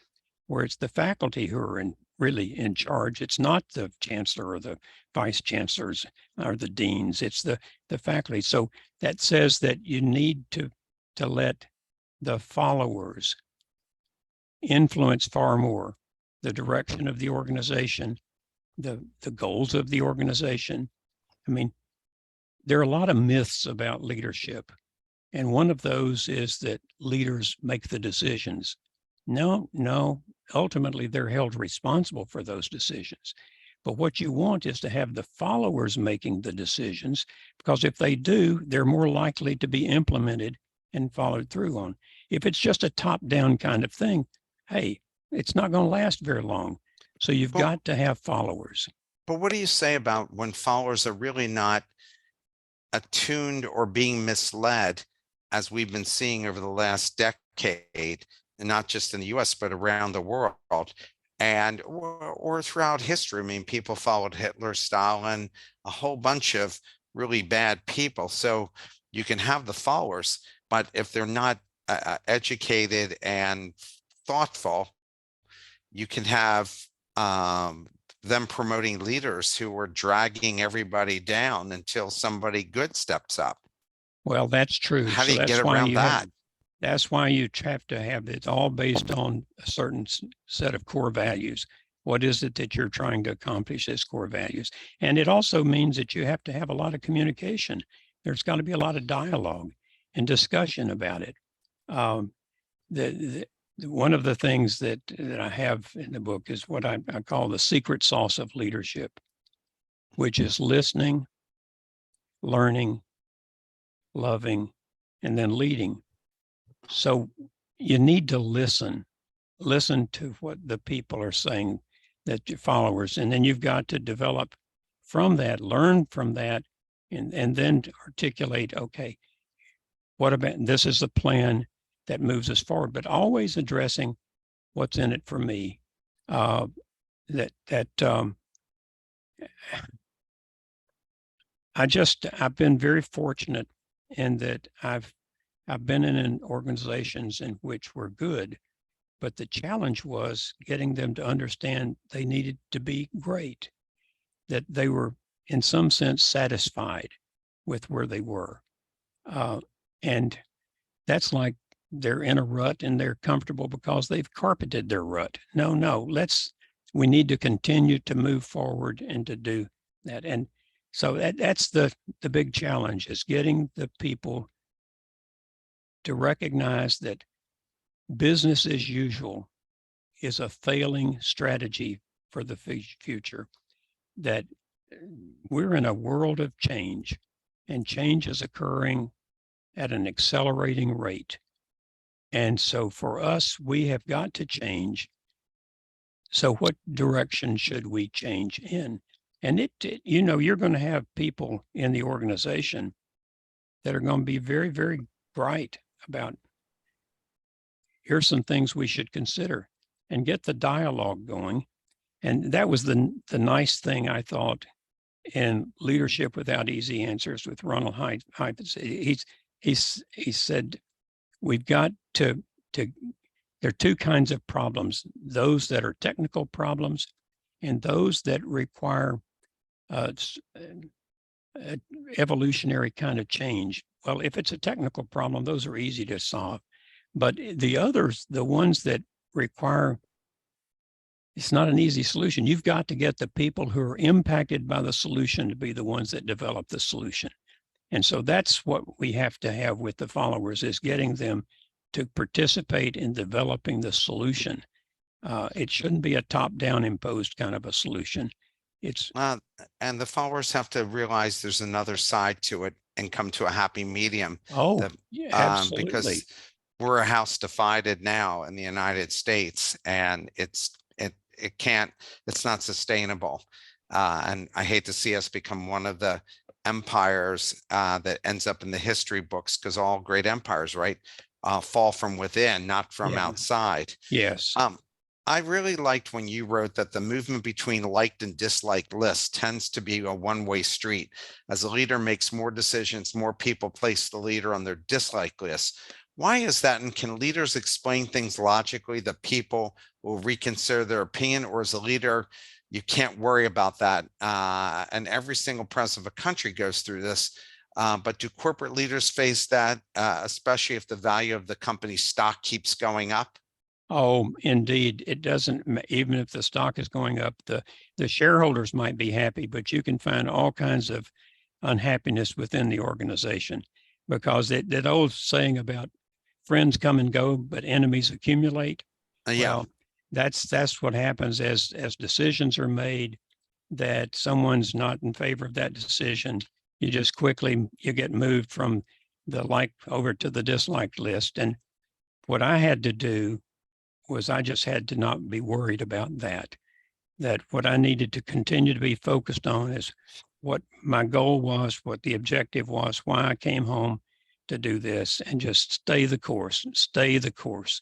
where it's the faculty who are really in charge. It's not the chancellor or the vice chancellors or the deans, it's the faculty. So that says that you need to let the followers influence far more the direction of the organization, the goals of the organization. I mean, there are a lot of myths about leadership. And one of those is that leaders make the decisions. No, ultimately they're held responsible for those decisions. But what you want is to have the followers making the decisions, because if they do, they're more likely to be implemented and followed through on. If it's just a top-down kind of thing, hey, it's not going to last very long. So you've got to have followers. But what do you say about when followers are really not attuned or being misled, as we've been seeing over the last decade, and not just in the US, but around the world and or throughout history? I mean, people followed Hitler, Stalin, a whole bunch of really bad people. So you can have the followers, but if they're not educated and thoughtful, you can have them promoting leaders who are dragging everybody down until somebody good steps up. Well, that's true. How do you get around that? That's why you have to have it all based on a certain set of core values. What is it that you're trying to accomplish as core values? And it also means that you have to have a lot of communication. There's got to be a lot of dialogue and discussion about it. One of the things that I have in the book is what I call the secret sauce of leadership, which is listening, learning, loving, and then leading. So you need to listen to what the people are saying, that your followers, and then you've got to develop from that, learn from that, and then articulate, okay, what about, this is the plan that moves us forward, but always addressing what's in it for me. I've been very fortunate in that I've been in organizations in which we're good, but the challenge was getting them to understand they needed to be great, that they were in some sense satisfied with where they were. And that's like they're in a rut and they're comfortable because they've carpeted their rut. No, we need to continue to move forward and to do that. And so that's the big challenge, is getting the people to recognize that business as usual is a failing strategy for the future, that we're in a world of change, and change is occurring at an accelerating rate. And so for us, we have got to change. So what direction should we change in? And you're going to have people in the organization that are going to be very, very bright about, here's some things we should consider, and get the dialogue going. And that was the nice thing, I thought, in Leadership Without Easy Answers with Ronald Haidt. He said, we've got to, there are two kinds of problems: those that are technical problems and those that require evolutionary kind of change. Well, if it's a technical problem, those are easy to solve. But the others, the ones that require, it's not an easy solution. You've got to get the people who are impacted by the solution to be the ones that develop the solution. And so that's what we have to have with the followers, is getting them to participate in developing the solution. It shouldn't be a top-down imposed kind of a solution. It's and the followers have to realize there's another side to it and come to a happy medium. Yeah, absolutely. Because we're a house divided now in the United States, and it's not sustainable. And I hate to see us become one of the empires that ends up in the history books, because all great empires, right, fall from within, not from outside. Yes. I really liked when you wrote that the movement between liked and disliked lists tends to be a one-way street. As a leader makes more decisions, more people place the leader on their dislike list. Why is that? And can leaders explain things logically that people will reconsider their opinion? Or as a leader, you can't worry about that? And every single president of a country goes through this. But do corporate leaders face that, especially if the value of the company's stock keeps going up? Oh, indeed. It doesn't, even if the stock is going up, the shareholders might be happy, but you can find all kinds of unhappiness within the organization, because that old saying about friends come and go, but enemies accumulate. Well, that's what happens as decisions are made that someone's not in favor of that decision. You just quickly, you get moved from the like over to the disliked list. And what I had to do was I just had to not be worried about that. That what I needed to continue to be focused on is what my goal was, what the objective was, why I came home to do this, and just stay the course.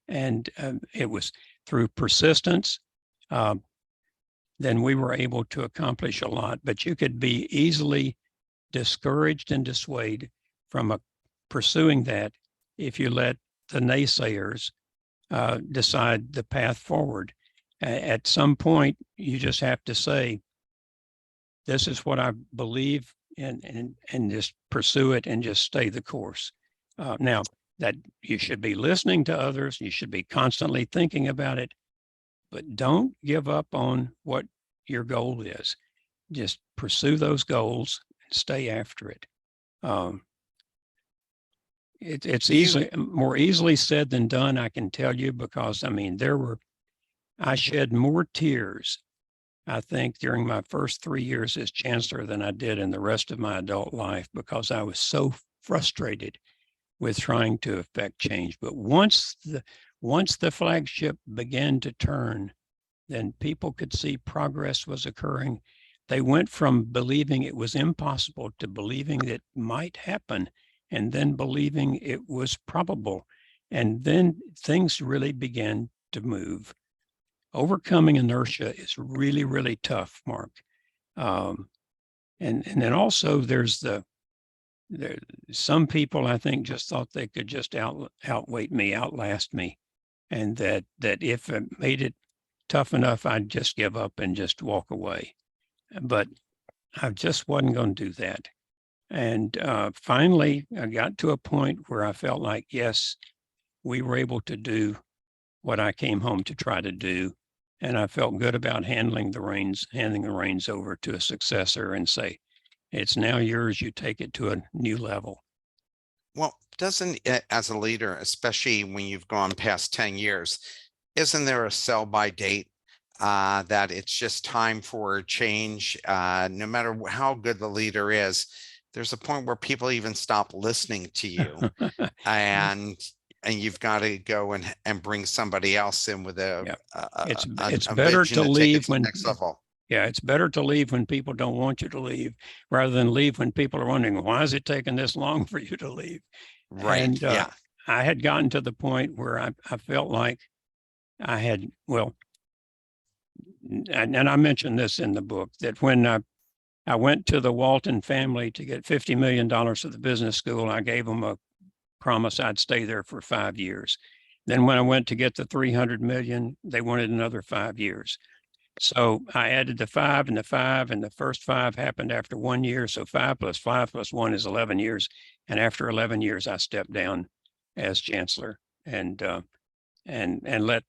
And it was through persistence, then we were able to accomplish a lot. But you could be easily discouraged and dissuaded from pursuing that if you let the naysayers decide the path forward. At some point, you just have to say, this is what I believe in, and just pursue it and just stay the course. Now, that you should be listening to others, you should be constantly thinking about it, but don't give up on what your goal is. Just pursue those goals and stay after it. It's more easily said than done, I can tell you, because I mean, I shed more tears, I think, during my first 3 years as chancellor than I did in the rest of my adult life, because I was so frustrated with trying to affect change. But once the flagship began to turn, then people could see progress was occurring. They went from believing it was impossible to believing it might happen, and then believing it was probable. And then things really began to move. Overcoming inertia is really, really tough, Mark. And then also there's some people, I think, just thought they could just outweight me, outlast me, and that if I made it tough enough, I'd just give up and just walk away. But I just wasn't going to do that. And finally, I got to a point where I felt like, yes, we were able to do what I came home to try to do. And I felt good about handing the reins over to a successor and say, it's now yours. You take it to a new level. Well, doesn't it, as a leader, especially when you've gone past 10 years, isn't there a sell by date that it's just time for a change? No matter how good the leader is, there's a point where people even stop listening to you, and you've got to go and bring somebody else in with Yeah. It's a better vision to to take it leave to the when next level. Yeah, it's better to leave when people don't want you to leave, rather than leave when people are wondering, why is it taking this long for you to leave? Right. And Yeah. I had gotten to the point where I felt like I had, well, and I mentioned this in the book, that when I went to the Walton family to get $50 million to the business school, I gave them a promise I'd stay there for 5 years. Then when I went to get the 300 million, they wanted another 5 years. So I added the 5 and the 5, and the first 5 happened after 1 year. So 5 plus 5 plus 1 is 11 years. And after 11 years, I stepped down as chancellor and let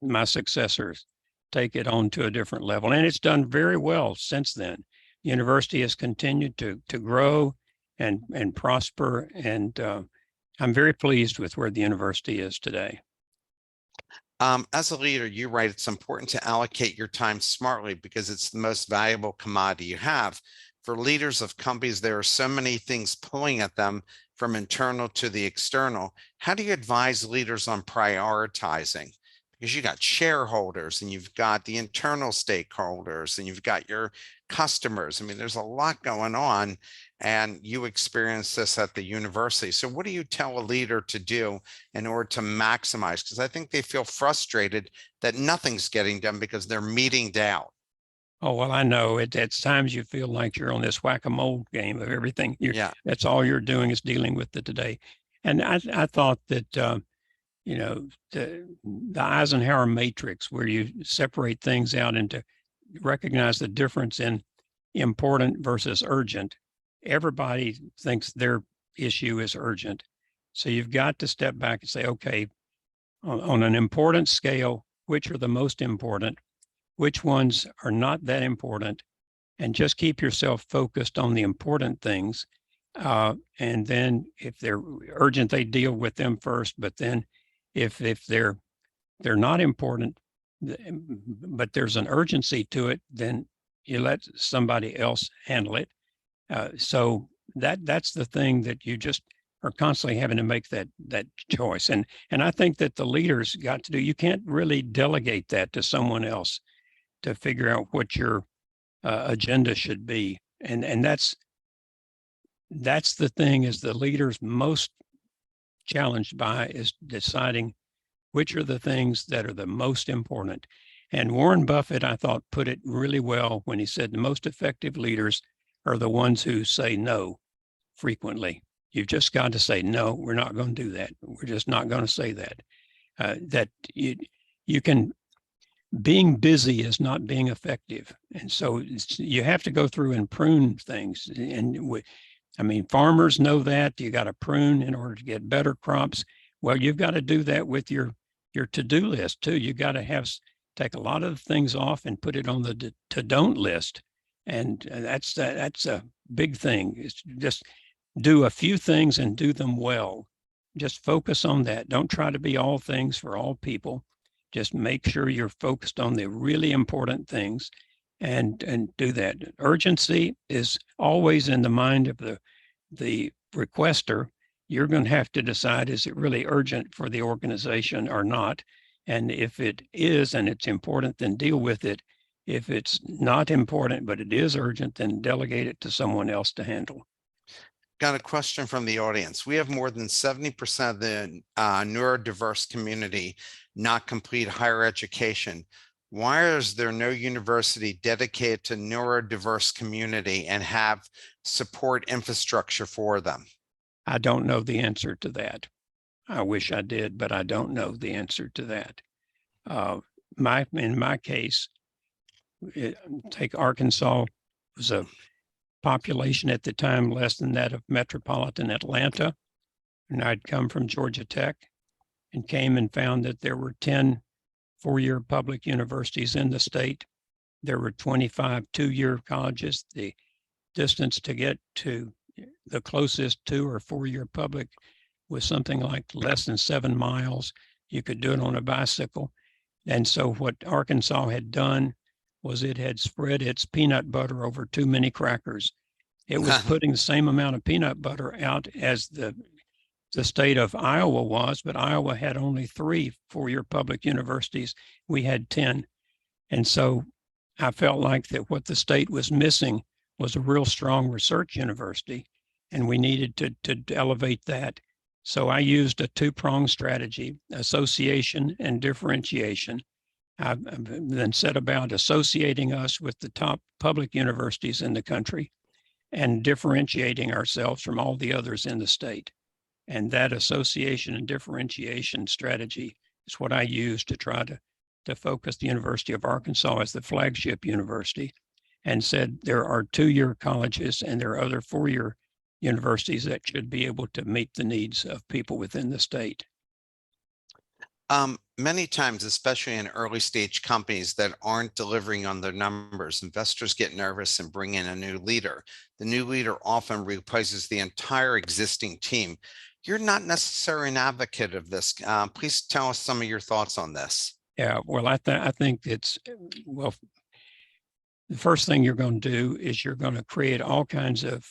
my successors take it on to a different level. And it's done very well since then. The university has continued to grow and prosper. And I'm very pleased with where the university is today. As a leader, you write, it's important to allocate your time smartly because it's the most valuable commodity you have. For leaders of companies, there are so many things pulling at them from internal to the external. How do you advise leaders on prioritizing? Because you got shareholders and you've got the internal stakeholders and you've got your customers. I mean, there's a lot going on, and you experience this at the university. So what do you tell a leader to do in order to maximize? Because I think they feel frustrated that nothing's getting done because they're meetinged out. Oh, well, I know at times you feel like you're on this whack-a-mole game of everything. Yeah. That's all you're doing is dealing with the today. And I thought that, the Eisenhower matrix, where you separate things out into recognize the difference in important versus urgent. Everybody thinks their issue is urgent. So you've got to step back and say, okay, on an important scale, which are the most important? Which ones are not that important, and just keep yourself focused on the important things. And then if they're urgent, they deal with them first. But then if they're not important, but there's an urgency to it, then you let somebody else handle it. So that's the thing that you just are constantly having to make that choice. And I think that the leaders got to do, you can't really delegate that to someone else to figure out what your agenda should be. And that's the thing is the leaders most challenged by is deciding which are the things that are the most important. And Warren Buffett, I thought, put it really well when he said the most effective leaders are the ones who say no frequently. You've just got to say, no, we're not going to do that. We're just not going to say that. That you can, being busy is not being effective. And so you have to go through and prune things. And I mean, farmers know that you got to prune in order to get better crops. Well, you've got to do that with your to-do list too. You've got to have take a lot of things off and put it on the to don't list. And that's a big thing. It's just do a few things and do them well. Just focus on that. Don't try to be all things for all people. Just make sure you're focused on the really important things and do that. Urgency is always in the mind of the requester. You're going to have to decide, is it really urgent for the organization or not? And if it is and it's important, then deal with it. If it's not important, but it is urgent, then delegate it to someone else to handle. Got a question from the audience. We have more than 70% of the neurodiverse community not complete higher education. Why is there no university dedicated to neurodiverse community and have support infrastructure for them? I don't know the answer to that. I wish I did, but I don't know the answer to that. In my case, take Arkansas, was a population at the time less than that of metropolitan Atlanta. And I'd come from Georgia Tech and came and found that there were 10 four-year public universities in the state. There were 25 two-year colleges. The distance to get to the closest 2 or 4-year public was something like less than 7 miles. You could do it on a bicycle. And so what Arkansas had done was it had spread its peanut butter over too many crackers. It was putting the same amount of peanut butter out as the state of Iowa was, but Iowa had only 3 four-year public universities. We had 10. And so I felt like that what the state was missing was a real strong research university, and we needed to elevate that. So I used a 2-pronged strategy, association and differentiation. I then set about associating us with the top public universities in the country and differentiating ourselves from all the others in the state. And that association and differentiation strategy is what I used to try to focus the University of Arkansas as the flagship university, and said there are 2-year colleges and there are other 4-year universities that should be able to meet the needs of people within the state. Many times, especially in early stage companies that aren't delivering on their numbers, investors get nervous and bring in a new leader. The new leader often replaces the entire existing team. You're not necessarily an advocate of this. Please tell us some of your thoughts on this. Yeah, well, I think it's, well, the first thing you're going to do is you're going to create all kinds of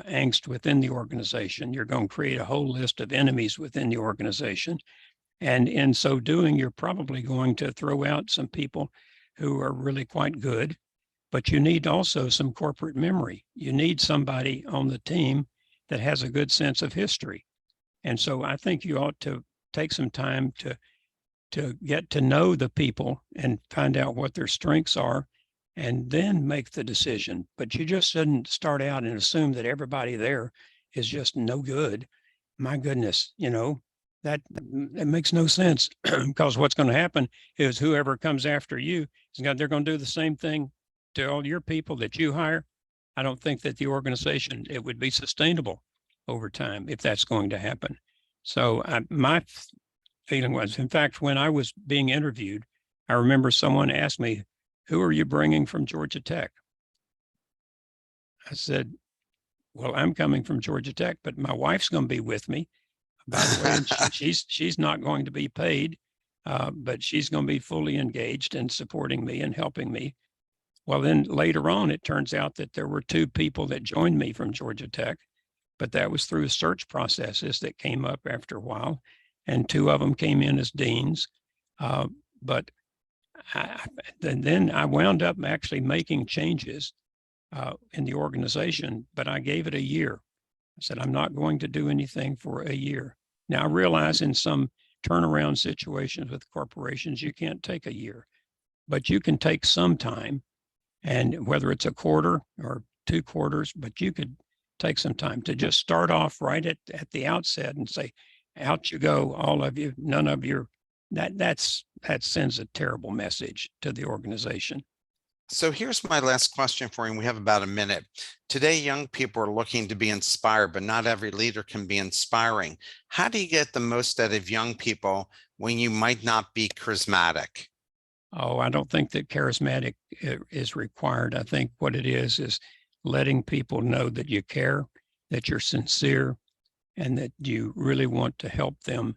angst within the organization. You're going to create a whole list of enemies within the organization. And in so doing, you're probably going to throw out some people who are really quite good, but you need also some corporate memory. You need somebody on the team that has a good sense of history. And so I think you ought to take some time to get to know the people and find out what their strengths are, and then make the decision. But you just shouldn't start out and assume that everybody there is just no good. My goodness, that makes no sense, because what's going to happen is whoever comes after you, they're going to do the same thing to all your people that you hire. I don't think that the organization, it would be sustainable over time if that's going to happen. So my feeling was, in fact, when I was being interviewed, I remember someone asked me, "Who are you bringing from Georgia Tech?" I said, "Well, I'm coming from Georgia Tech, but my wife's going to be with me. By the way, and she's not going to be paid, but she's going to be fully engaged in supporting me and helping me." Well, then later on, it turns out that there were 2 people that joined me from Georgia Tech, but that was through search processes that came up after a while, and 2 of them came in as deans. But then I wound up actually making changes in the organization, but I gave it a year. I said, I'm not going to do anything for a year. Now, I realize in some turnaround situations with corporations, you can't take a year, but you can take some time, and whether it's a quarter or 2 quarters, but you could take some time to just start off right at the outset and say, out you go, all of you, none of your, that sends a terrible message to the organization. So here's my last question for you. We have about a minute. Today, young people are looking to be inspired, but not every leader can be inspiring. How do you get the most out of young people when you might not be charismatic? Oh, I don't think that charismatic is required. I think what it is letting people know that you care, that you're sincere, and that you really want to help them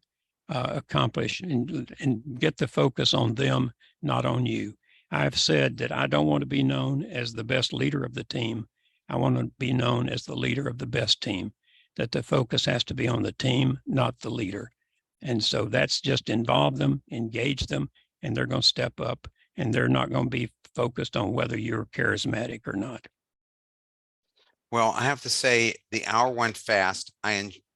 accomplish and get the focus on them, not on you. I've said that I don't want to be known as the best leader of the team. I want to be known as the leader of the best team, that the focus has to be on the team, not the leader. And so that's just involve them, engage them, and they're going to step up, and they're not going to be focused on whether you're charismatic or not. Well, I have to say the hour went fast.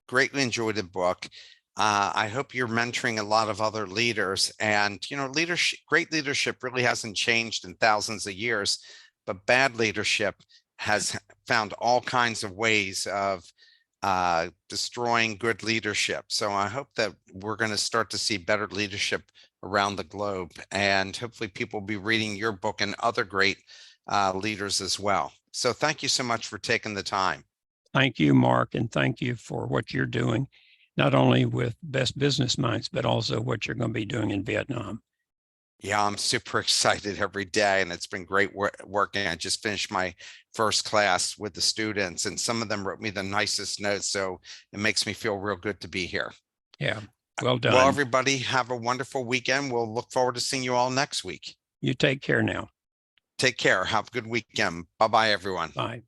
Greatly enjoyed the book. I hope you're mentoring a lot of other leaders. And, leadership, great leadership really hasn't changed in thousands of years, but bad leadership has found all kinds of ways of destroying good leadership. So I hope that we're going to start to see better leadership around the globe. And hopefully people will be reading your book and other great leaders as well. So thank you so much for taking the time. Thank you, Mark, and thank you for what you're doing, not only with Best Business Minds, but also what you're going to be doing in Vietnam. Yeah, I'm super excited every day, and it's been great working. I just finished my first class with the students, and some of them wrote me the nicest notes. So it makes me feel real good to be here. Yeah, well done. Well, everybody, have a wonderful weekend. We'll look forward to seeing you all next week. You take care now. Take care. Have a good weekend. Bye-bye, everyone. Bye.